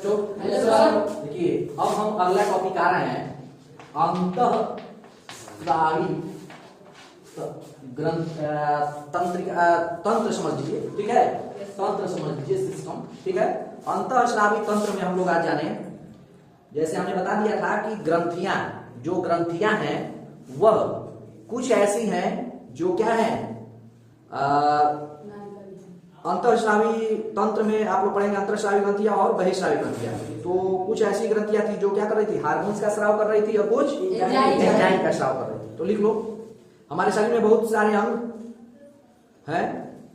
देखिए अब हम अगला टॉपिक आ रहे हैं अंतःस्रावी तंत्र समझ लीजिए, ठीक है। तंत्र समझ लीजिए, सिस्टम, ठीक है। अंतःस्रावी तंत्र में हम लोग आज जाने, जैसे हमने बता दिया था कि ग्रंथियां, जो ग्रंथियां हैं वह कुछ ऐसी हैं जो क्या है, अंतःस्रावी तंत्र में आप लोग पढ़ेंगे अंतःस्रावी ग्रंथियां और बहिःस्रावी ग्रंथियां। तो कुछ ऐसी ग्रंथियां थी जो क्या कर रही थी, हार्मोन्स का स्राव कर रही थी और कुछ एंजाइम का स्राव कर रही थी। तो लिख लो, हमारे शरीर में बहुत सारे अंग हैं,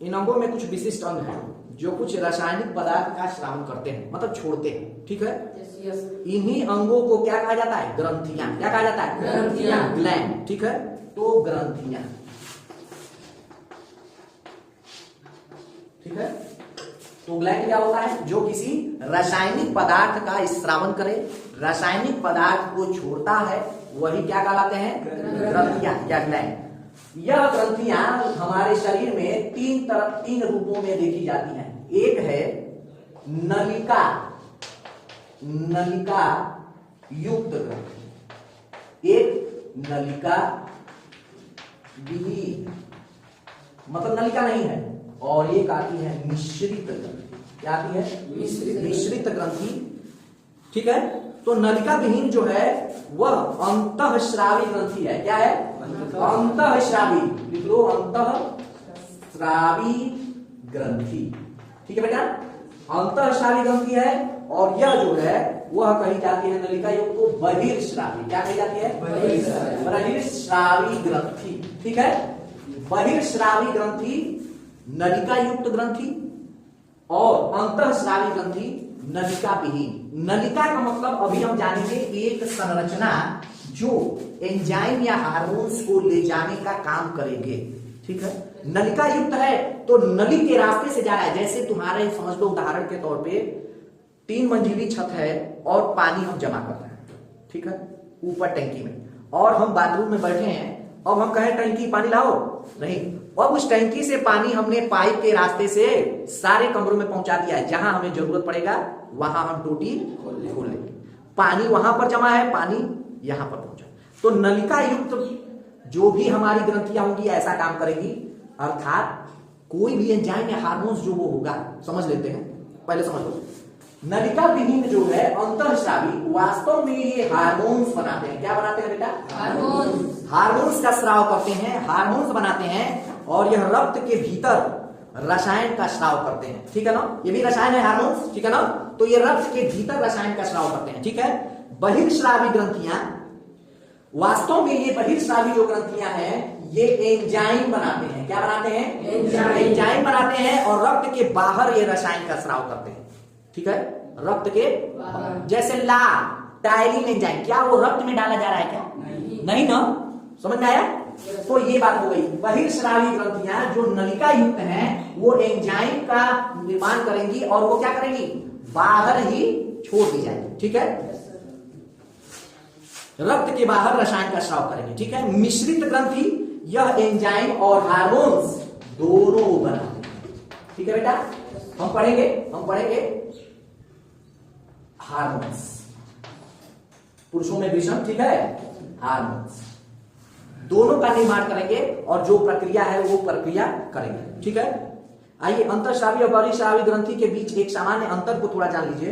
इन अंगों में कुछ विशिष्ट अंग हैं जो कुछ रासायनिक पदार्थ का स्राव करते हैं, मतलब छोड़ते हैं, ठीक है। इन्हीं अंगों को क्या कहा जाता है, ग्रंथियां। क्या कहा जाता है, ग्रंथियां, ग्लैंड, ठीक है। तो ग्रंथियां, ठीक है। तो ग्लैंड क्या होता है, जो किसी रासायनिक पदार्थ का स्रावन करे, रासायनिक पदार्थ को छोड़ता है, वही क्या कहलाते हैं, ग्रंथियां या ग्लैंड। यह ग्रंथियां हमारे शरीर में तीन रूपों में देखी जाती हैं। एक है नलिका, नलिका युक्त ग्रंथि, एक नलिका विहीन, मतलब नलिका नहीं है, और एक आती है मिश्रित ग्रंथि। क्या आती है, मिश्रित ग्रंथि, ठीक है। तो नलिका विहीन जो है वह अंतःस्रावी ग्रंथि है। क्या है, अंतःस्रावी, लिख लो, अंतःस्रावी ग्रंथि, ठीक है बेटा। अंतःस्रावी ग्रंथि है, और यह जो है वह कही जाती है नलिका युक्त को बहिर्स्रावी। क्या कही जाती है, बहिर्स्रावी ग्रंथि, ठीक है। बहिर्स्रावी ग्रंथि नलिका युक्त ग्रंथि और अंतःस्रावी ग्रंथि नलिका विहीन। नलिका का मतलब अभी हम जानेंगे एक संरचना जो एंजाइम या हार्मोन्स को ले जाने का काम करेंगे, ठीक है। नलिका युक्त है तो नली के रास्ते से जा रहा है। जैसे तुम्हारे समझ लो, उदाहरण के तौर पे 3 मंजिली छत है और पानी हम जमा कर रहे हैं, ठीक है, ऊपर टंकी में, और हम बाथरूम में बैठे हैं। अब हम कहें टंकी पानी लाओ, नहीं, अब उस टंकी से पानी हमने पाइप के रास्ते से सारे कमरों में पहुंचा दिया है। जहां हमें जरूरत पड़ेगा वहां हम टोटी खोल लेंगे, पानी वहां पर जमा है, पानी यहां पर पहुंचा। तो नलिका युक्त जो भी हमारी ग्रंथियां होंगी ऐसा काम करेंगी, अर्थात कोई भी एंजाइम या हार्मोन्स जो वो होगा, समझ लेते हैं, पहले समझ लो। नलिका विहीन जो है अंतःस्रावी, वास्तव में ये हार्मोन्स बनाते हैं। क्या बनाते हैं बेटा, हार्मोन्स का स्राव करते हैं, हार्मोन्स बनाते हैं, और यह रक्त के भीतर रसायन का स्राव करते हैं, ठीक है ना। ये भी रसायन है, हार्मोन्स, ठीक है ना। तो ये रक्त के भीतर रसायन का स्राव करते हैं, ठीक है। बहिर्स्रावी ग्रंथियां, वास्तव में ये बहिर्स्रावी जो ग्रंथियां हैं ये एंजाइम बनाते हैं। क्या बनाते हैं, एंजाइम बनाते हैं, और रक्त के बाहर ये रसायन का स्राव करते हैं, ठीक है। रक्त के जैसे टायरिन एंजाइम, क्या वो रक्त में डाला जा रहा है, क्या नहीं ना, समझ में आया। तो ये बात हो गई। बहिर्स्रावी ग्रंथियां जो नलिका युक्त हैं वो एंजाइम का निर्माण करेंगी, और वो क्या करेंगी, बाहर ही छोड़ दी जाएगी, ठीक है। रक्त के बाहर रसायन का स्राव करेंगे, ठीक है। मिश्रित ग्रंथि, यह एंजाइम और हार्मोन्स दोनों बनाते हैं, ठीक है बेटा। हम पढ़ेंगे हार्मोन्स, पुरुषों में वृषण, ठीक है, हार्मोन्स दोनों का निर्माण करेंगे, और जो प्रक्रिया है वो प्रक्रिया करेंगे, ठीक है। आइए, अंतःस्रावी और बहिर्स्रावी ग्रंथि के बीच एक सामान्य अंतर को थोड़ा जान लीजिए।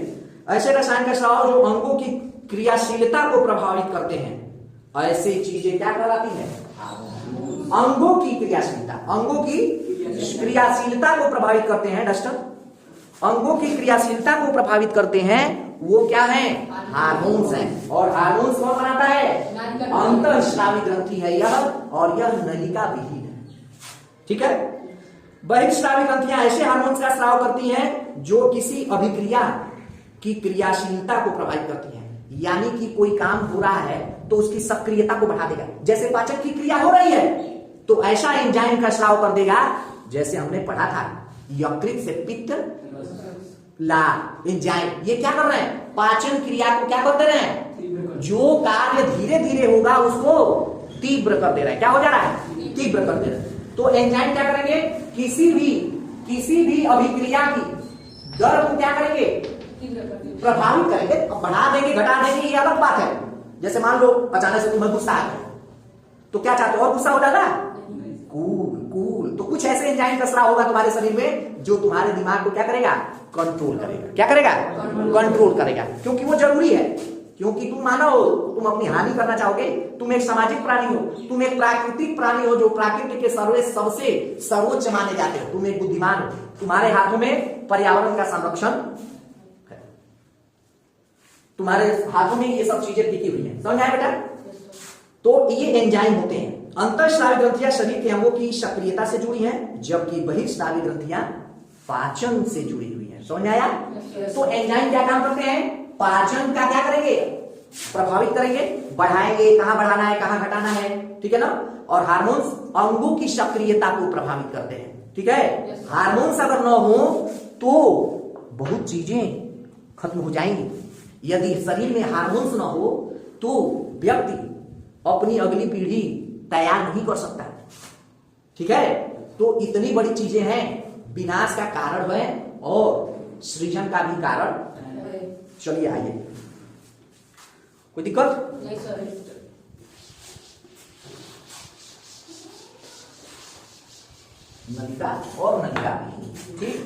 ऐसे रसायन का स्राव जो अंगों की क्रियाशीलता को प्रभावित करते हैं, ऐसी चीजें क्या कहलाती है, अंगों की क्रियाशीलता, अंगों की क्रियाशीलता को प्रभावित करते हैं। डस्टर, अंगों की क्रियाशीलता को प्रभावित करते हैं, वो क्या है, हार्मोन्स हैं। और हार्मोन्स कौन बनाता है, अंतःस्रावी ग्रंथि है यह, और यह नलिका विहीन है, ठीक है। बहिर्स्रावी ग्रंथियां ऐसे हार्मोन्स का स्राव करती हैं जो किसी अभिक्रिया की क्रियाशीलता को प्रभावित करती हैं। यानी कि कोई काम हो रहा है तो उसकी सक्रियता को बढ़ा देगा। जैसे पाचन की क्रिया हो रही है तो ऐसा एंजाइम का स्राव कर देगा, जैसे हमने पढ़ा था यकृत से पित्त ला एंजाइम, ये क्या कर रहे हैं, पाचन क्रिया को क्या कर दे रहे हैं, जो कार्य धीरे धीरे होगा उसको तीव्र कर दे रहा है। क्या हो जा रहा है, तीव्र कर दे रहा है। तो एंजाइम क्या करेंगे, किसी भी अभिक्रिया की दर को क्या करेंगे, प्रभावित करेंगे। अब बढ़ा देंगे घटा देंगे ये अलग बात है। जैसे मान लो अचानक से तुम्हें गुस्सा आ गया, तो क्या चाहते हो और गुस्सा हो जाएगा? Cool cool. तो कुछ ऐसे एंजाइम का स्राव होगा तुम्हारे शरीर में जो तुम्हारे दिमाग को क्या करेगा? कंट्रोल करेगा। क्या करेगा? कंट्रोल करेगा, क्योंकि वो जरूरी है। क्योंकि तुम मानव हो, तुम अपनी हानि करना चाहोगे, तुम एक सामाजिक प्राणी हो, तुम एक प्राकृतिक प्राणी हो जो प्रकृति के सबसे सर्वोच्च माने जाते हो, तुम एक बुद्धिमान हो, तुम्हारे हाथों में पर्यावरण का संरक्षण है, तुम्हारे हाथों में ये सब चीजें टिकी हुई है। समझ आया बेटा? तो ये एंजाइम होते हैं। अंतःस्रावी ग्रंथियां शरीर के अंगों की सक्रियता से जुड़ी हैं, जबकि बहिर्स्रावी ग्रंथियां पाचन से जुड़ी हुई हैं। समझ आया? तो एंजाइम क्या काम करते हैं? पाचन का क्या करेंगे? प्रभावित करेंगे, बढ़ाएंगे, कहां बढ़ाना है कहां घटाना है, ठीक है ना। और हार्मोन्स अंगों की सक्रियता को प्रभावित करते हैं, ठीक है। हार्मोन्स अगर न हो तो बहुत चीजें खत्म हो जाएंगी। यदि शरीर में हार्मोन्स न हो तो व्यक्ति अपनी अगली पीढ़ी तैयार नहीं कर सकता, ठीक है। तो इतनी बड़ी चीजें हैं, विनाश का कारण है और सृजन का भी कारण। चलिए आइए, कोई दिक्कत नहीं सर। नलिका और नलिका, ठीक।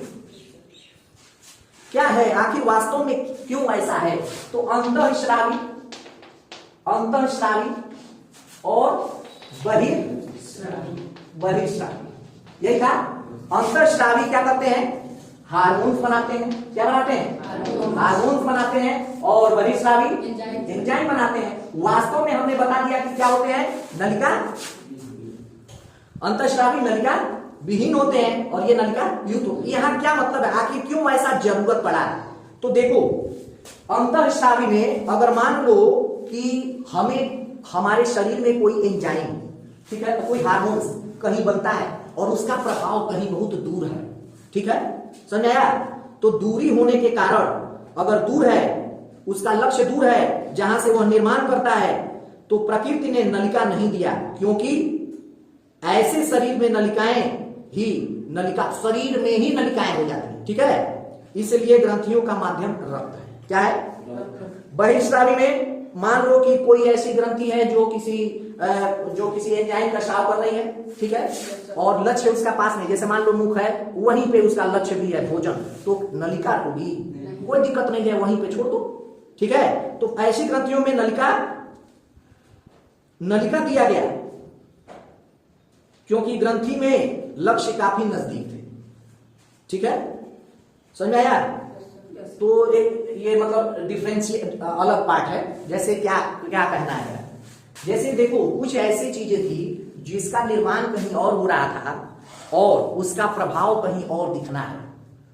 क्या है आखिर वास्तव में, क्यों ऐसा है? तो अंतःस्रावी और बहिर्स्रावी, यही था। अंतःस्रावी क्या करते हैं? हार्मोन्स बनाते हैं। क्या बनाते हैं? हार्मोन्स बनाते हैं। और बहिर्स्रावी एंजाइम बनाते हैं। वास्तव में हमने बता दिया कि क्या होते हैं? नलिका अंतःस्रावी नलिका विहीन होते हैं और ये नलिका युक्त होती है। यहाँ क्या मतलब है, आखिर क्यों ऐसा जरूरत पड़ा है? तो देखो, अंतःस्रावी में अगर मान लो कि हमारे शरीर में कोई एंजाइम, ठीक है, तो कोई हार्मोन्स कहीं बनता है और उसका प्रभाव कहीं बहुत दूर है, ठीक है, समझाया। तो दूरी होने के कारण, अगर दूर है, उसका लक्ष्य दूर है जहां से वह निर्माण करता है, तो प्रकृति ने नलिका नहीं दिया, क्योंकि ऐसे शरीर में शरीर में ही नलिकाएं हो जाती है, ठीक है। इसलिए ग्रंथियों का माध्यम रक्त है। क्या है? बहिर्स्रावी में मान लो कि कोई ऐसी ग्रंथि है जो किसी एंजाइम का स्राव कर रही है, ठीक है, और लक्ष्य उसका पास में, जैसे मान लो मुख है, वहीं पे उसका लक्ष्य भी है भोजन, तो नलिका को भी कोई दिक्कत नहीं है, वहीं पे छोड़ दो, ठीक है। तो ऐसी ग्रंथियों में नलिका दिया गया क्योंकि ग्रंथि में लक्ष्य काफी नजदीक थे, ठीक है, समझ में आया? तो एक ये मतलब डिफरेंशिएट अलग पार्ट है। जैसे क्या कहना है, जैसे देखो कुछ ऐसी चीजें थी जिसका निर्माण कहीं और हो रहा था और उसका प्रभाव कहीं और दिखना है,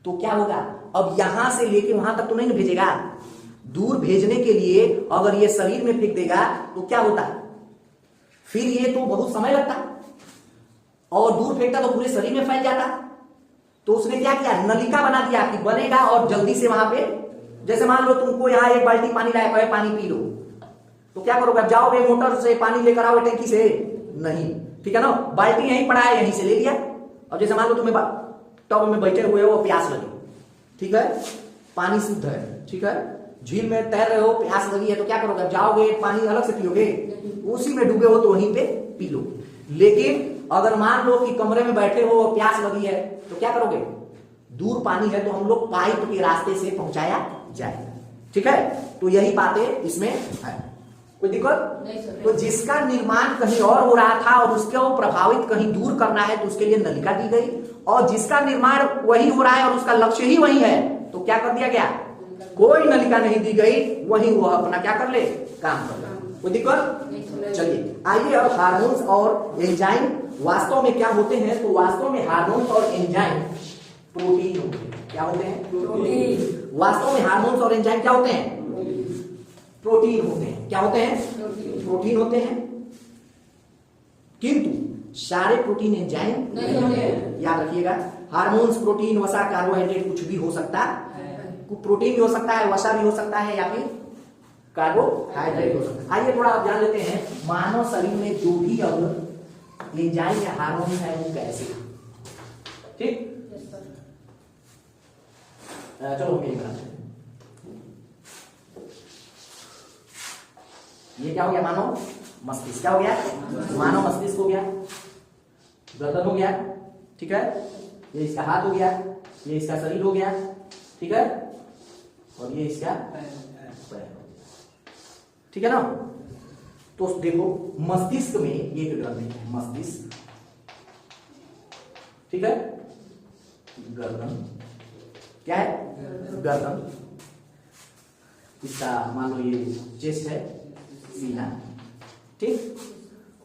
तो क्या होगा? अब यहां से लेके वहां तक तो नहीं भेजेगा, दूर भेजने के लिए अगर ये शरीर में फेंक देगा तो क्या होता? फिर ये तो बहुत समय लगता, और दूर फेंकता तो पूरे शरीर में फैल जाता। तो उसने क्या किया? नलिका बना दिया कि बनेगा और जल्दी से वहां पे, जैसे मान लो तुमको यहाँ एक बाल्टी पानी लाया है, पानी पी लो, तो क्या करोगे? अब जाओगे मोटर से पानी लेकर आओगे टंकी से? नहीं, ठीक है ना, बाल्टी यहीं पड़ा है, यहीं से ले लिया। अब जैसे मान लो तुम्हें टब में बैठे हुए हो, प्यास लगी, ठीक है, पानी शुद्ध है, ठीक है, झील में तैर रहे हो, प्यास लगी है, तो क्या करोगे? अब जाओगे पानी अलग से पियोगे? उसी में डूबे हो तो वहीं पे पी लो। लेकिन अगर मान लो कि कमरे में बैठे हो और प्यास लगी है, तो क्या करोगे? दूर पानी है तो हम लोग पाइप के रास्ते से पहुंचाया जाएगा, ठीक है। तो यही बातें इसमें है, कोई दिक्कत नहीं सर। तो जिसका निर्माण कहीं और हो रहा था और उसको प्रभावित कहीं दूर करना है, तो उसके लिए नलिका दी गई, और जिसका निर्माण वही हो रहा है और उसका लक्ष्य ही वही है, तो क्या कर दिया गया? कोई नलिका नहीं दी गई, वही वो अपना क्या कर ले? काम कर ले। कोई दिक्कत? चलिए आइए अब हार्मोन्स और एंजाइम वास्तव में क्या होते हैं। तो वास्तव में हार्मोन्स और एंजाइम प्रोटीन होते हैं। क्या होते हैं? प्रोटीन। वास्तव में हार्मोन्स और एंजाइम क्या होते हैं? प्रोटीन होते हैं। क्या होते हैं? प्रोटीन होते हैं। किंतु सारे प्रोटीन एंजाइम नहीं होते हैं। याद रखिएगा, हार्मोन्स, प्रोटीन, वसा, कार्बोहाइड्रेट कुछ भी हो सकता है, प्रोटीन भी हो सकता है, वसा भी हो सकता है, या फिर कार्बोहाइड्रेट हो सकता है। आइए थोड़ा आप जान लेते हैं मानव शरीर में जो भी अब एंजाइम या हार्मोन है वो कैसे, ठीक। चलो हम यही बनाते हैं। ये क्या हो गया, मानो मस्तिष्क। क्या हो गया, मानो मस्तिष्क हो गया, गर्दन हो गया, ठीक है। ये इसका हाथ हो गया, ये इसका शरीर हो गया, ठीक है, और ये इसका पैर हो गया, ठीक है ना। तो देखो मस्तिष्क में एक ग्रंथि है, मस्तिष्क, ठीक है, गर्दन, क्या है, गर्दन, इसका मान लो ये चेस्ट है, सीना, ठीक,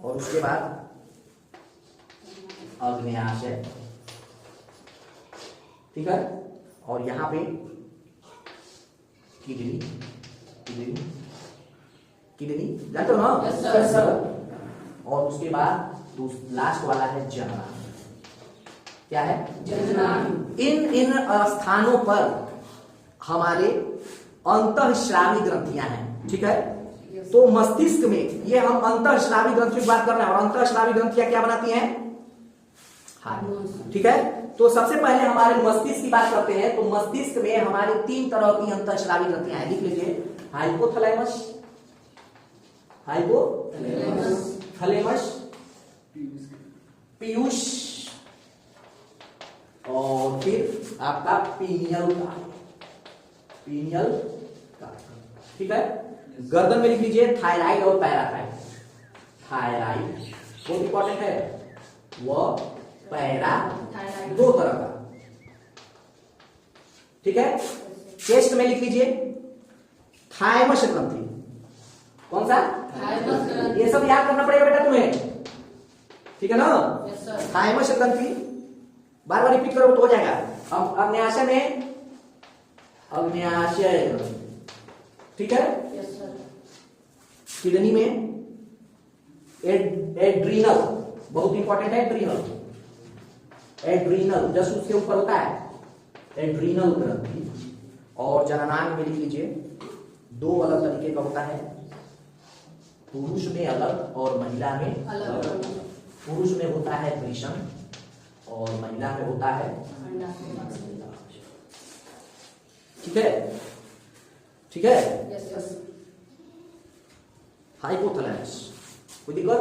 और उसके बाद अग्न्याशय, ठीक है, और यहां पे किडनी, किडनी, किडनी जानते हो ना, Yes, sir. और उसके बाद लास्ट वाला है जननांग। क्या है, जननांग। इन स्थानों पर हमारे अंतःस्रावी ग्रंथियां हैं, ठीक है। तो मस्तिष्क में ये हम अंतःस्रावी ग्रंथियों की बात कर रहे हैं, और अंतःस्रावी ग्रंथियां क्या बनाती हैं, हार्मोन, ठीक है। तो सबसे पहले हमारे मस्तिष्क की बात करते हैं। तो मस्तिष्क में हमारे 3 तरह की अंतःस्रावी ग्रंथियां हैं, लिख लीजिए, हाइपोथैलेमस, हाइपोथैलेमस, पीयूष, और फिर आपका पीनियल का, पीनियल का, ठीक है। गर्दन में लिख लीजिए थायराइड और पैराथाइड। थायराइड बहुत इंपॉर्टेंट है, वह पैरा, दो तरह का, ठीक है। चेस्ट में लिख लीजिए थाइमस ग्रंथि। कौन सा, ये सब याद करना पड़ेगा बेटा तुम्हें, ठीक है ना। थाइमस ग्रंथि बार बार रिपीट करो तो हो जाएगा। अब अग्न्याशय में अग्न्याशय ग्रंथि, ठीक है। किडनी में एड्रीनल, बहुत इंपॉर्टेंट है, एड्रीनल, एड्रीनल जस्ट उसके ऊपर होता है एड्रीनल ग्रंथि। और जननांग में लिख लीजिए 2 अलग तरीके का होता है, पुरुष में अलग और महिला में अलग। पुरुष में होता है वृषण और महिला में होता है, ठीक है, ठीक है। हाइपोथैलेमस, कोई दिक्कत,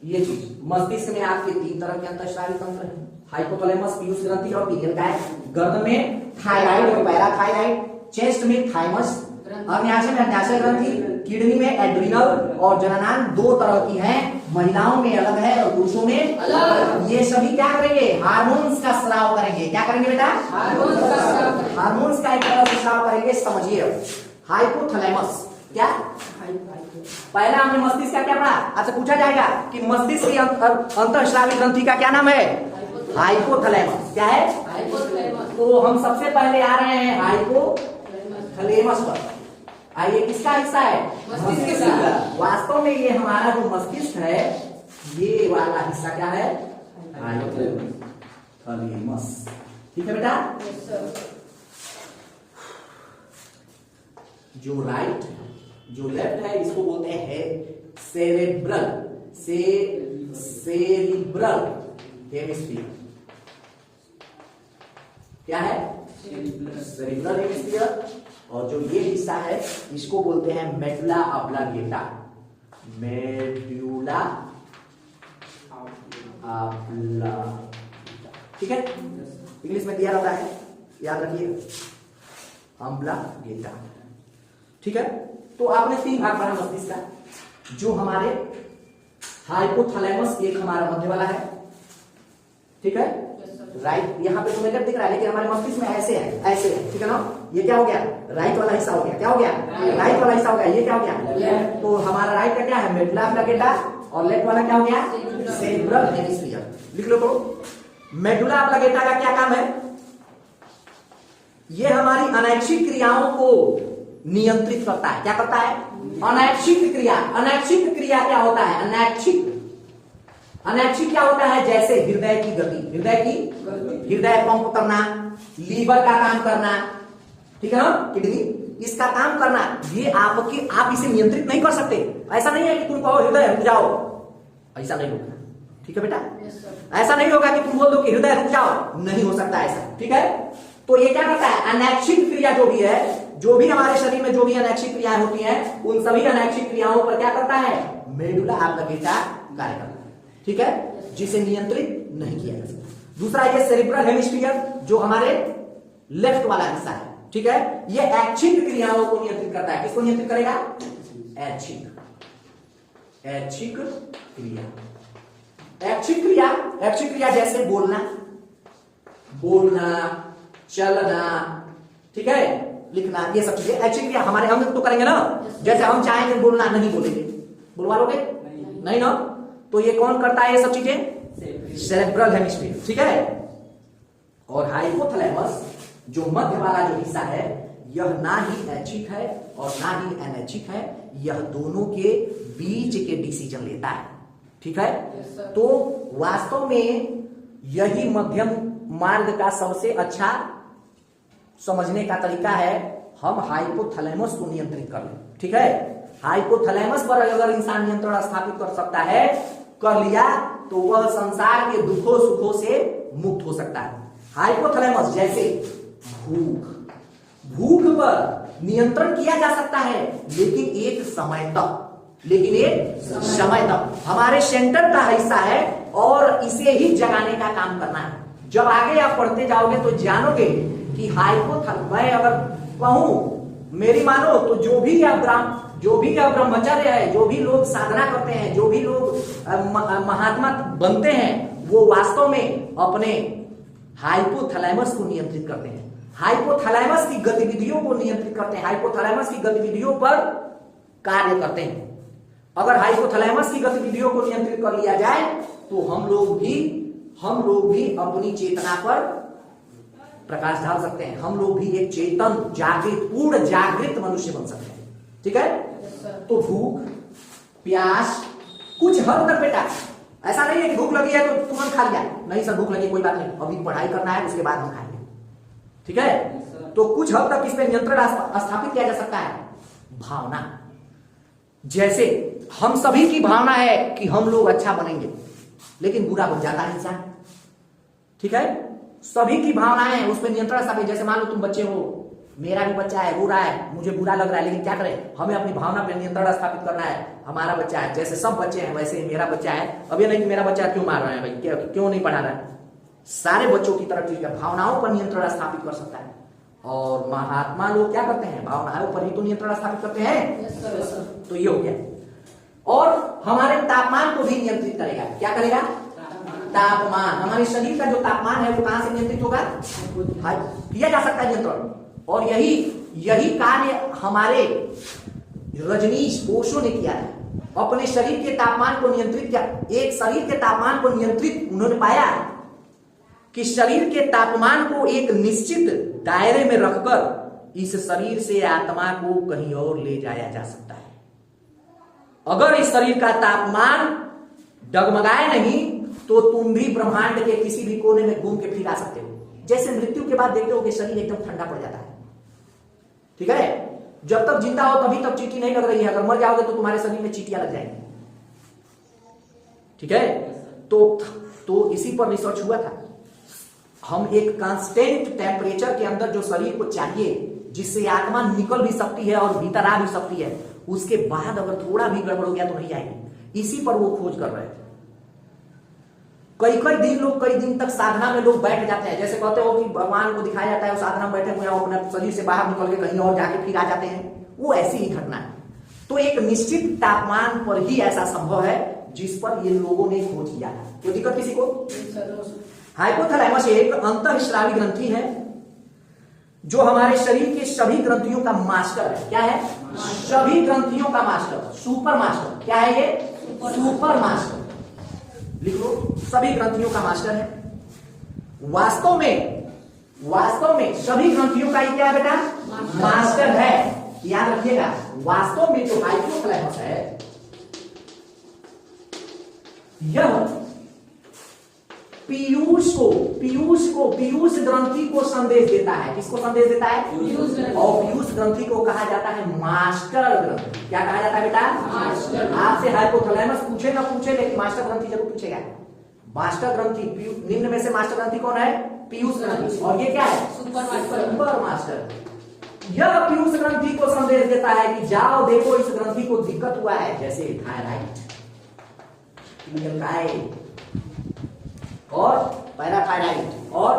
ये चीज मस्तिष्क में आपके 3 तरह के अंतःस्रावी तंत्र हैं, हाइपोथैलेमस, पीयूष ग्रंथि और पीनियल का है। गर्दन में थायराइड और पैराथायराइड, चेस्ट में थाइमस, अग्न्याशय में अग्न्याशय ग्रंथि, किडनी में एड्रिनल, और जननांग 2 तरह की है, महिलाओं में अलग है और पुरुषों में अलग। ये सभी क्या करेंगे, हार्मोन्स का स्राव करेंगे। क्या करेंगे बेटा, हार्मोन्स का एक तरह से स्राव करेंगे, समझिए। हाइपोथैलेमस क्या, पहला हमने मस्तिष्क का क्या पढ़ा, अच्छा पूछा जाएगा कि मस्तिष्क की अंतःस्रावी ग्रंथि का क्या नाम है, हाइपोथैलेमस। क्या है, हाइपोथैलेमस। तो हम सबसे पहले आ रहे हैं हाइपोथैलेमस पर। आइए, किसका हिस्सा है, मस्तिष्क का। वास्तव में ये हमारा जो मस्तिष्क है, ये वाला हिस्सा क्या है, हाइपोथैलेमस, ठीक है बेटा। जो राइट, जो लेफ्ट है, इसको बोलते हैं सेरेब्रल, सेरिब्रल हेमिस्फीयर। क्या है, सेरिब्रल हेमिस्फीयर। और जो ये हिस्सा है, इसको बोलते हैं मेडुला ऑब्लांगेटा, मेडुला ऑब्लांगेटा, ठीक है। इंग्लिश में दिया रहता है, याद रखिए, ऑब्लांगेटा, ठीक है। तो आपने 3 भाग पढ़ा मस्तिष्क का, जो हमारे हाइपोथैलेमस एक हमारा मध्य वाला है, ठीक है, राइट। यहाँ पे तुम्हें दिख रहा है, लेकिन हमारे मस्तिष्क में ऐसे है, ऐसे है, ठीक है ना। ये क्या हो गया, राइट वाला हिस्सा हो गया। क्या हो गया, राइट वाला हिस्सा हो गया। ये क्या हो गया, तो हमारा राइट का क्या है, मेडुला ऑब्लांगेटा, और लेफ्ट वाला क्या हो गया, सेरेब्रल हेमिस्फीयर। लिख लो तो, मेडुला ऑब्लांगेटा का क्या काम है, ये हमारी अनैच्छिक क्रियाओं को नियंत्रित करता है। क्या करता है, अनैच्छिक क्रिया। अनैच्छिक क्रिया क्या होता है, अनैच्छिक, अनैच्छिक क्या होता है, जैसे हृदय की गति, हृदय पंप करना, लीवर का काम करना, ठीक है ना, किडनी, इसका काम करना, ये आपके, आप इसे नियंत्रित नहीं कर सकते। ऐसा नहीं है कि तुम कहो हृदय रुक जाओ, ऐसा नहीं होगा, ठीक है बेटा। ऐसा नहीं होगा कि तुम बोल दो कि हृदय रुक जाओ, नहीं हो सकता ऐसा, ठीक है। तो ये क्या करता है, अनैच्छिक क्रिया जो भी है, जो भी हमारे शरीर में जो भी अनैच्छिक क्रियाएं होती हैं, उन सभी अनैच्छिक क्रियाओं पर क्या करता है? मेडुला ऑब्लिंगेटा कार्य करता है। ठीक है, जिसे नियंत्रित नहीं किया जा सकता। दूसरा ये सेरिब्रल हेमिस्फीयर, जो हमारे लेफ्ट वाला हिस्सा है। ठीक है, ये ऐच्छिक क्रियाओं को नियंत्रित करता है। किसको नियंत्रित करेगा? ऐच्छिक क्रिया। ऐच्छिक क्रिया जैसे बोलना, चलना, ठीक है, लिखना, ये सब चीजें ऐच्छिक क्रिया हमारे हम तो करेंगे ना। जैसे हम चाहेंगे बोलना, नहीं बोलेंगे, बुलवा लोगे? नहीं ना। तो ये कौन करता है ये सब चीजें? Cerebral hemisphere. ठीक है, और हाइपोथैलेमस जो मध्य वाला जो हिस्सा है, यह ना ही ऐच्छिक है और ना ही अनैच्छिक है, यह दोनों के बीच के डिसीजन लेता है। ठीक है, तो वास्तव में यही मध्यम मार्ग का सबसे अच्छा समझने का तरीका है, हम हाइपोथैलेमस को नियंत्रित कर लें। ठीक है, हाइपोथैलेमस पर अगर इंसान नियंत्रण स्थापित कर सकता है, कर लिया, तो वह संसार के दुखों सुखों से मुक्त हो सकता है। हाइपोथैलेमस जैसे भूख पर नियंत्रण किया जा सकता है, लेकिन एक समय तक हमारे सेंटर का हिस्सा है और इसे ही जगाने का काम करना है। जब आगे आप पढ़ते जाओगे तो जानोगे कि हाइपोथैलेमस, मैं अगर कहूं मेरी मानो तो जो भी ब्रह्मचर्य है, जो भी लोग साधना करते हैं, जो भी लोग महात्मा बनते हैं, वो वास्तव में अपने हाइपोथैलेमस को नियंत्रित करते हैं, हाइपोथैलेमस की गतिविधियों को नियंत्रित करते हैं, हाइपोथैलेमस की गतिविधियों पर कार्य करते हैं। अगर हाइपोथैलेमस की गतिविधियों को नियंत्रित कर लिया जाए तो हम लोग भी अपनी चेतना पर प्रकाश डाल सकते हैं। हम लोग भी एक चेतन, पूर्ण जागृत मनुष्य बन सकते हैं। ठीक है, तो भूख, प्यास, कुछ हद तक बेटा, ऐसा नहीं है कि भूख लगी है तो तुरंत खा लिया। नहीं सर, भूख लगी कोई बात नहीं, अभी पढ़ाई करना है, उसके बाद हम खाएंगे। ठीक है, तो कुछ हद तक इस पे नियंत्रण स्थापित किया जा सकता है। भावना, जैसे हम सभी की भावना है कि हम लोग अच्छा बनेंगे, लेकिन बुरा बन जाता है इंसान। ठीक है, सभी की भावनाएं हैं, उसमें नियंत्रण स्थापित। जैसे मान लो तुम बच्चे हो, मेरा भी बच्चा है, रो रहा है, मुझे बुरा लग रहा है, लेकिन क्या करें, हमें अपनी भावना पर नियंत्रण स्थापित करना है। हमारा बच्चा है, जैसे सब बच्चे हैं वैसे ही मेरा बच्चा है। अब ये नहीं कि मेरा बच्चा क्यों मार रहा है भाई, क्यों नहीं पढ़ा रहा है, सारे बच्चों की तरफ ठीक है, भावनाओं पर नियंत्रण स्थापित कर सकता है। और महात्मा लोग क्या करते हैं? भावनाओं पर ही तो नियंत्रण स्थापित करते हैं। तो ये हो गया। और हमारे तापमान को भी नियंत्रित करेगा। क्या करेगा? तापमान। हमारे शरीर का जो तापमान है वो कहां से नियंत्रित होगा? किया जा सकता है नियंत्रण। और यही कार्य हमारे रजनीश ओशो ने किया है, अपने शरीर के तापमान को नियंत्रित किया। एक शरीर के तापमान को नियंत्रित उन्होंने पाया कि शरीर के तापमान को एक निश्चित दायरे में रखकर इस शरीर से आत्मा को कहीं और ले जाया जा सकता है। अगर इस शरीर का तापमान डगमगाए नहीं तो तुम भी ब्रह्मांड के किसी भी कोने में घूम के फिर आ सकते हो। जैसे मृत्यु के बाद देखते हो कि शरीर एकदम ठंडा पड़ जाता है। ठीक है, जब तक जिंदा हो तभी तक चींटी नहीं लग रही है, अगर मर जाओगे तो तुम्हारे शरीर में चींटियां लग जाएंगी। ठीक है, तो इसी पर रिसर्च हुआ था। हम एक कांस्टेंट टेम्परेचर के अंदर जो शरीर को चाहिए, जिससे आत्मा निकल भी सकती है और भीतर आ भी सकती है, उसके बाद अगर थोड़ा भी गड़बड़ हो गया तो नहीं आएगी। इसी पर वो खोज कर रहे थे। कई दिन तक साधना में लोग बैठ जाते हैं। जैसे कहते हो कि भगवान को दिखाया जाता है, वो साधना में बैठे हुए हैं, अपने शरीर से बाहर निकल के कहीं और जाके फिर आ जाते हैं, वो ऐसी ही घटना है। तो एक निश्चित तापमान पर ही ऐसा संभव है जिस पर ये लोगों ने खोज किया है। कोई दिक्कत किसी को? हाइपोथैलेमस एक अंतःस्रावी ग्रंथि है जो हमारे शरीर के सभी ग्रंथियों का मास्टर है। क्या है? सभी ग्रंथियों का मास्टर, सुपर मास्टर। क्या है ये? Super master. लिख लो, सभी ग्रंथियों का मास्टर है। वास्तव में सभी ग्रंथियों का ही क्या है बेटा? मास्टर है। याद रखिएगा, वास्तव में जो हाइपोथैलेमस है यह पीयूष ग्रंथि को संदेश देता है। किसको संदेश देता है? और पीयूष ग्रंथि को कहा जाता है मास्टर ग्रंथि। क्या कहा जाता है बेटा? मास्टर। आपसे हाइपोथैलेमस पूछे ना पूछे, लेकिन मास्टर ग्रंथि जरूर पूछेगा। मास्टर ग्रंथि, निम्न में से मास्टर ग्रंथि कौन है? पीयूष ग्रंथि। और ये क्या है? Super master. यह पीयूष ग्रंथि को संदेश देता है कि जाओ देखो इस ग्रंथि को दिक्कत हुआ है, जैसे थायराइड, और पैराथायराइड और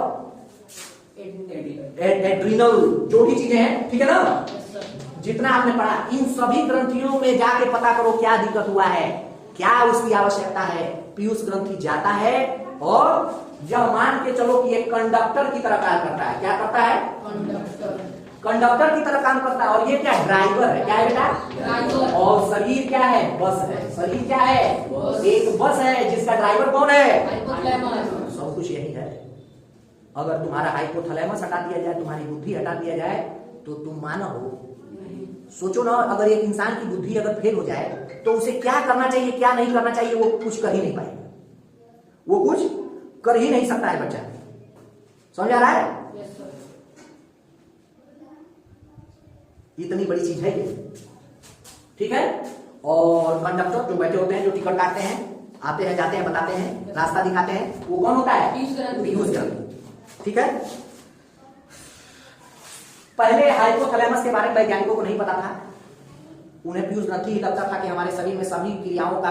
एड्रिनल, जो भी चीजें हैं, ठीक है ना, जितना आपने पढ़ा, इन सभी ग्रंथियों में जाके पता करो क्या दिक्कत हुआ है, क्या उसकी आवश्यकता है। पीयूष ग्रंथि जाता है और यह मान के चलो कि एक कंडक्टर की तरह काम करता है। क्या करता है? कंडक्टर की तरह काम करता है। और ये क्या? ड्राइवर है। क्या है बेटा? ड्राइवर। और शरीर क्या है? बस है। शरीर क्या है? एक बस है जिसका ड्राइवर कौन है? सब कुछ यही है। अगर तुम्हारा हाइपोथैलेमस हटा दिया जाए, तुम्हारी बुद्धि हटा दिया जाए, तो तुम मानव। सोचो ना, अगर एक इंसान की बुद्धि अगर फेल हो जाए तो उसे क्या करना चाहिए, क्या नहीं करना चाहिए, वो कुछ कर ही नहीं पाएगा, वो कुछ कर ही नहीं सकता है बच्चा। समझ आ रहा है? इतनी बड़ी चीज है ये, ठीक है। और कंडक्टर जो बैठे होते हैं, जो टिकट काटते हैं, आते हैं जाते हैं, बताते हैं, रास्ता दिखाते हैं, वो कौन होता है? पीयूष ग्रंथि, ठीक है। पहले हाइपोथैलेमस के बारे में वैज्ञानिकों को नहीं पता था, उन्हें पीयूष ग्रंथि ही लगता था कि हमारे शरीर में सभी क्रियाओं का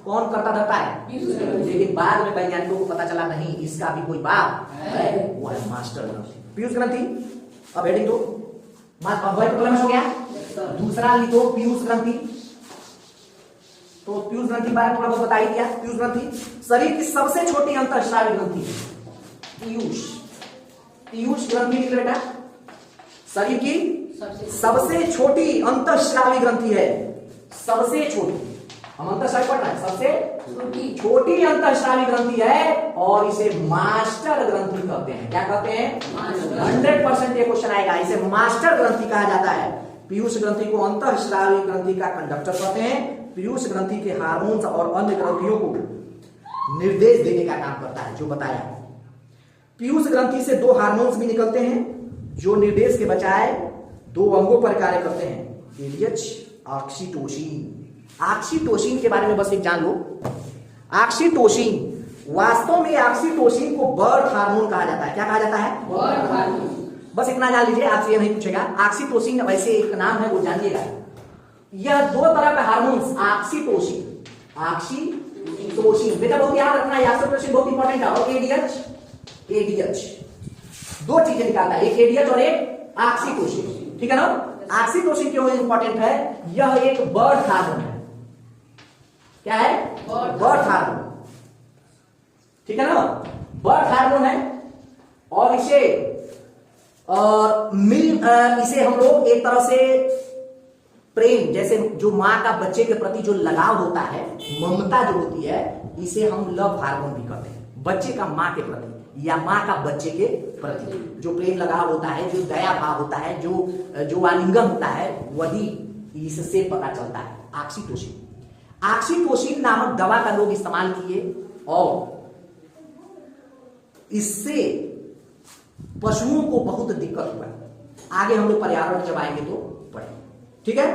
कौन करता रहता है। लेकिन बाद में वैज्ञानिकों को पता चला नहीं, इसका भी कोई बाप है, वो है मास्टर ग्रंथि, पीयूष ग्रंथि। अब हेडिंग तो हाइपोथैलेमस हो गया। दूसरा लिखो पीयूष ग्रंथि। तो पीयूष ग्रंथि के बारे में थोड़ा बहुत बता ही दिया। पीयूष ग्रंथि शरीर की सबसे छोटी अंतःस्रावी ग्रंथि है। पीयूष ग्रंथि लिख बेटा, शरीर की सबसे छोटी अंतःस्रावी ग्रंथि है। सबसे छोटी, हम अंतःस्रावी पढ़ रहे हैं, सबसे छोटी अंतःस्रावी ग्रंथि है और इसे मास्टर ग्रंथि कहते हैं। क्या कहते हैं? 100% ये क्वेश्चन आएगा, इसे मास्टर ग्रंथि कहा जाता है। पीयूष ग्रंथि को अंतःस्रावी ग्रंथि का कंडक्टर कहते हैं। पीयूष ग्रंथि के हार्मोन्स और अन्य ग्रंथियों को निर्देश देने का काम करता है, जो बताया। पीयूष ग्रंथि से 2 हार्मोन्स भी निकलते हैं जो निर्देश के बजाय 2 अंगों पर कार्य करते हैं, एडीएच, ऑक्सीटोसिन। ऑक्सीटोसिन के बारे में बस एक जान लो। ऑक्सीटोसिन, वास्तव में ऑक्सीटोसिन को बर्थ हार्मोन कहा जाता है। क्या कहा जाता है? Birth hormone. बस इतना जान लीजिए, आपसे ये नहीं पूछेगा। ऑक्सीटोसिन वैसे एक नाम है, वो जानिएगा। यह 2 तरह का हार्मोन्स, ऑक्सीटोसिन, ऑक्सीटोसिन बेटा बहुत याद रखना है, ऑक्सीटोसिन बहुत इंपॉर्टेंट है। और एडीएच 2 चीजें निकालता है, एक एडीएच और एक ऑक्सीटोसिन, ठीक है ना। ऑक्सीटोसिन क्यों इंपॉर्टेंट है? यह एक बर्थ हार्मोन है। क्या है? बर्थ हार्मोन, ठीक है ना, बर्थ हार्मोन है। और इसे हम लोग एक तरह से प्रेम, जैसे जो माँ का बच्चे के प्रति जो लगाव होता है, ममता जो होती है, इसे हम लव हार्मोन भी कहते हैं। बच्चे का माँ के प्रति या माँ का बच्चे के प्रति जो प्रेम लगाव होता है, जो दया भाव होता है, जो आलिंगन होता है, वही इससे पता चलता है। ऑक्सीटोसिन, ऑक्सीटोसिन नामक दवा का लोग इस्तेमाल किए और इससे पशुओं को बहुत दिक्कत हुआ। आगे हम लोग पर्यावरण जब आएंगे तो पढ़ेंगे, ठीक है।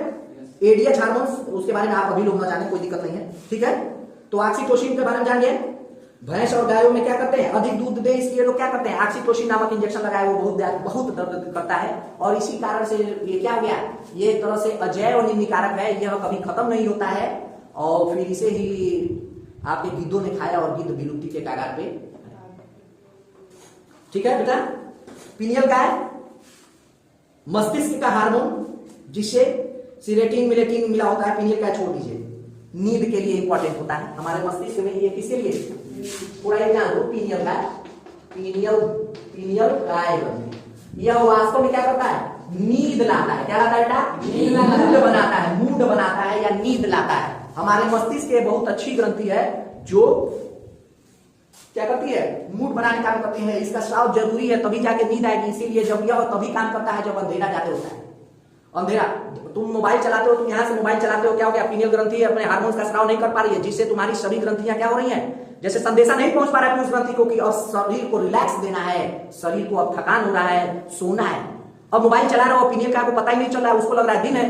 एडीएच हार्मोन्स, उसके बारे में आप अभी लोग ना जाने, कोई दिक्कत नहीं है, ठीक है। तो ऑक्सीटोसिन के बारे में जानिए। भैंस और गायों में क्या करते हैं? अधिक दूध दे, इसलिए लोग क्या करते हैं? ऑक्सीटोसिन नामक इंजेक्शन लगाए, वो बहुत दर्द करता है। और इसी कारण से ये क्या हो गया? ये एक तरह से अजैव निम्नकारक है, यह कभी खत्म नहीं होता है। और फिर इसे ही आपके गिद्धों ने खाया और गिद्ध विलुप्ति के कगार पे, ठीक है बेटा। पीनियल का है मस्तिष्क का हार्मोन, जिससे सीरेटिन मिलेटिन मिला होता है। पीनियल का छोड़ दीजिए, नींद के लिए इंपॉर्टेंट होता है हमारे मस्तिष्क में। ये किसके लिए? पूरा ये जान लो। पीनियल का, पीनियल काय ग्रंथि, यह वास्तव में क्या करता है? नींद लाता है। क्या लाता है बेटा? मूड बनाता है, मूड बनाता है या नींद लाता है। हमारे मस्तिष्क की बहुत अच्छी ग्रंथि है जो क्या करती है? मूड बनाने काम करती है। इसका स्राव जरूरी है, तभी जाके नींद आएगी। इसीलिए जब यह तभी काम करता है जब अंधेरा जाते होता है। अंधेरा, तुम मोबाइल चलाते हो, तुम यहां से मोबाइल चलाते हो, क्या हो गया? पीनियल ग्रंथि अपने हार्मोन्स का स्राव नहीं कर पा रही है, जिससे तुम्हारी सभी ग्रंथियां क्या हो रही हैं? जैसे संदेशा नहीं पहुंच पा रहा है पीयूष ग्रंथि को कि अब शरीर को रिलैक्स देना है, शरीर को अब थकान हो रहा है, सोना है। अब मोबाइल चला रहे हो, पीनियल का आपको पता ही नहीं चल रहा है, उसको लग रहा है दिन है,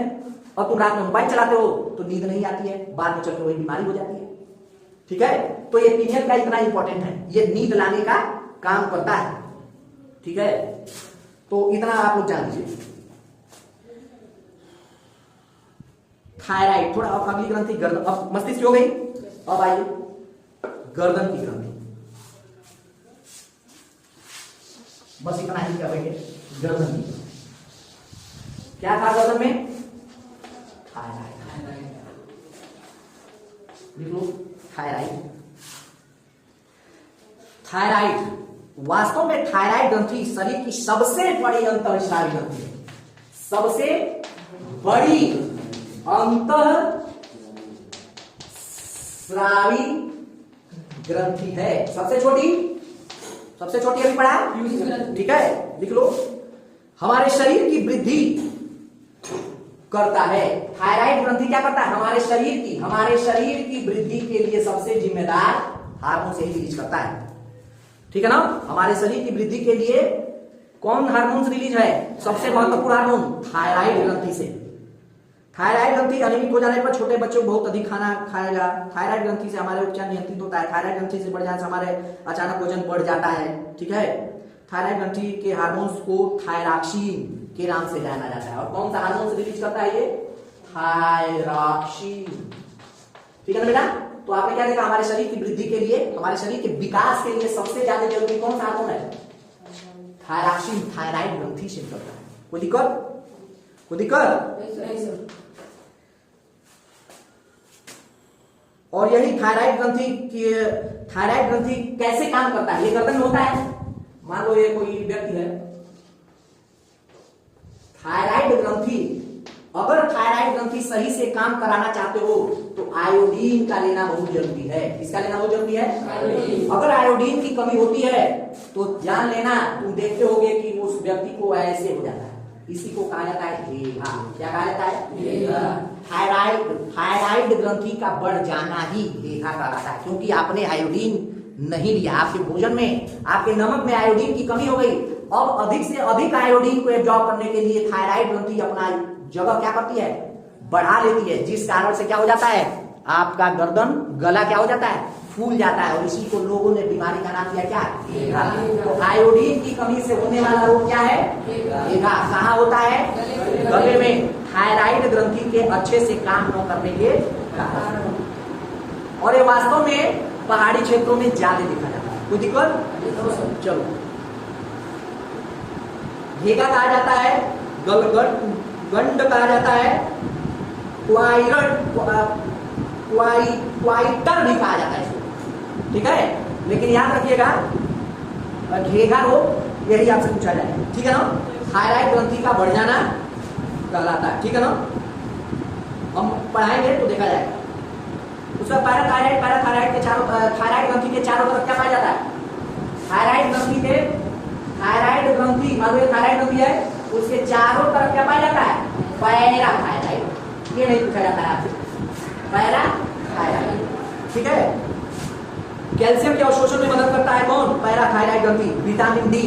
और तुम रात में मोबाइल चलाते हो तो नींद नहीं आती है, बाद में चलकर वही बीमारी हो जाती है, ठीक है। तो ये पीनियल का इतना इंपॉर्टेंट है, ये नींद लाने का काम करता है, ठीक है। तो इतना आप लोग जान लीजिए। थायराइड। थोड़ा अब अगली ग्रंथि गर्दन, अब मस्तिष्क हो गई, अब आइए गर्दन की ग्रंथि। बस इतना ही क्या बेटे, गर्दन की क्या था गर्दन में, थायराइड। लिख लो थायराइड। थायराइड वास्तव में थायराइड ग्रंथि शरीर की सबसे बड़ी अंतःस्रावी ग्रंथि है, सबसे बड़ी अंतःस्रावी ग्रंथि है। सबसे छोटी अभी पढ़ा, ठीक है, लिख लो। हमारे शरीर की वृद्धि करता है थायराइड ग्रंथि। क्या करता है, हमारे शरीर की वृद्धि के लिए सबसे जिम्मेदार हार्मोन से ही रिलीज करता है, ठीक है ना। हमारे शरीर की वृद्धि के लिए कौन हार्मोन से रिलीज है, सबसे महत्वपूर्ण हार्मोन थायराइड ग्रंथि से। थायराइड ग्रंथि अनियमित हो जाने पर छोटे बच्चों को बहुत अधिक खाना खाएगा। थायराइड ग्रंथि से हमारे उपचार नियंत्रित होता है। थायराइड ग्रंथि से बढ़ जाने से हमारे अचानक वजन बढ़ जाता है, ठीक है। थायराइड ग्रंथि के हार्मोन्स को थायरॉक्सिन के नाम से जाना जाता है। और कौन सा हार्मोन से रिलीज करता है ये, थायरॉक्सिन, ठीक है ना बेटा। तो आपने क्या देखा, हमारे शरीर की वृद्धि के लिए, हमारे शरीर के विकास के लिए सबसे ज्यादा जरूरी कौन सा हार्मोन है, थायरॉक्सिन। थायराइड ग्रंथि से निकलता है। कोई दिक्कत? और यही थायराइड ग्रंथि कैसे काम करता है, ये गर्दन में होता है। मान लो ये कोई व्यक्ति है, थायराइड ग्रंथि, अगर थायराइड ग्रंथि सही से काम कराना चाहते हो तो आयोडीन का लेना बहुत जरूरी है। किसका लेना बहुत जरूरी है, अगर आयोडीन की कमी होती है तो जान लेना, तुम देखते होगे कि उस व्यक्ति को ऐसे हो जाता है। इसी को कहा जाता है घेघा। क्या कहा जाता है, थायराइड ग्रंथि का बढ़ जाना ही घेघा कहलाता है, क्योंकि आपने आयोडीन नहीं लिया, आपके भोजन में, आपके नमक में आयोडीन की कमी हो गई। अब अधिक से अधिक आयोडीन को एब्जॉर्ब करने के लिए थायराइड ग्रंथि अपना जगह क्या करती है, बढ़ा लेती है, जिस कारण से क्या हो जाता है, आपका गर्दन, गला क्या हो जाता है, फूल जाता है। और इसी को लोगों ने बीमारी का नाम दिया क्या, घेघा। तो आयोडीन की कमी से होने वाला रोग क्या है, घेघा। कहाँ होता है, गले में, थायराइड ग्रंथि के अच्छे से काम न करने के कारण। और ये वास्तव में पहाड़ी क्षेत्रों में ज्यादा देखा जाता है। कोई दिक्कत? चलो, घेघा कहा जाता है, गंड कहा जाता है, क्वाइटर भी कहा जाता है इसको, ठीक है। लेकिन याद रखिएगा, घेघा रोग यही आपसे पूछा जाए, ठीक है ना। थायराइड ग्रंथि का बढ़ जाना कहलाता है, ठीक है ना। हम पढ़ाएंगे तो देखा जाएगा। उसका पैराथायराइड के चारों, थायराइड ग्रंथि के चारों तरफ क्या पाया जाता है, थायराइड ग्रंथि, मान लो थायराइड ग्रंथि है, उसके चारों तरफ क्या पाया जाता है, पैराथायराइड। ये नहीं पूछा जाता है आपसे, पैराथायराइड, ठीक है। कैल्शियम के अवशोषण में मदद करता है कौन, पैराथायराइड ग्रंथि। Vitamin D,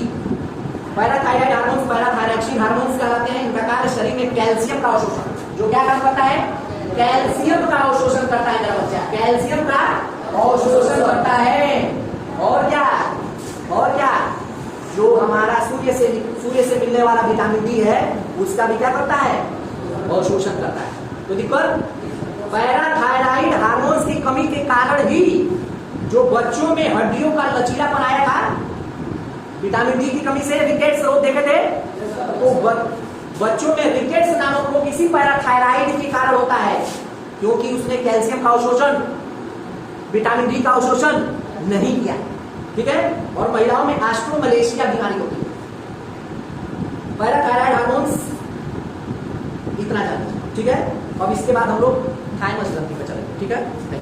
parathyroid hormones parathyroxin hormones कहलाते हैं। इनका कार्य शरीर में कैल्शियम का अवशोषण, जो क्या काम करता है, कैल्शियम का अवशोषण करता है मेरा बच्चा, कैल्शियम का अवशोषण करता है। और क्या, जो हमारा सूर्य से मिलने वाला विटामिन डी है, उसका भी क्या करता है, अवशोषण करता है। तो दिक्कत, पैराथायराइड हार्मोन्स की कमी के कारण ही जो बच्चों में हड्डियों का लचीलापन आया था, विटामिन डी की कमी से रिकेट्स रोग देखे थे, तो बच्चों में रिकेट्स नामक रोग इसी पैराथायराइड के कारण होता है, क्योंकि उसने कैल्शियम का अवशोषण, विटामिन डी का अवशोषण नहीं किया, ठीक है। और महिलाओं में एस्ट्रोमलेशिया बीमारी होती है। पैराथायराइड हार्मोन्स इतना जाना, ठीक है। अब इसके बाद हम लोग थाइमस ग्रंथि पे चलेंगे, ठीक है।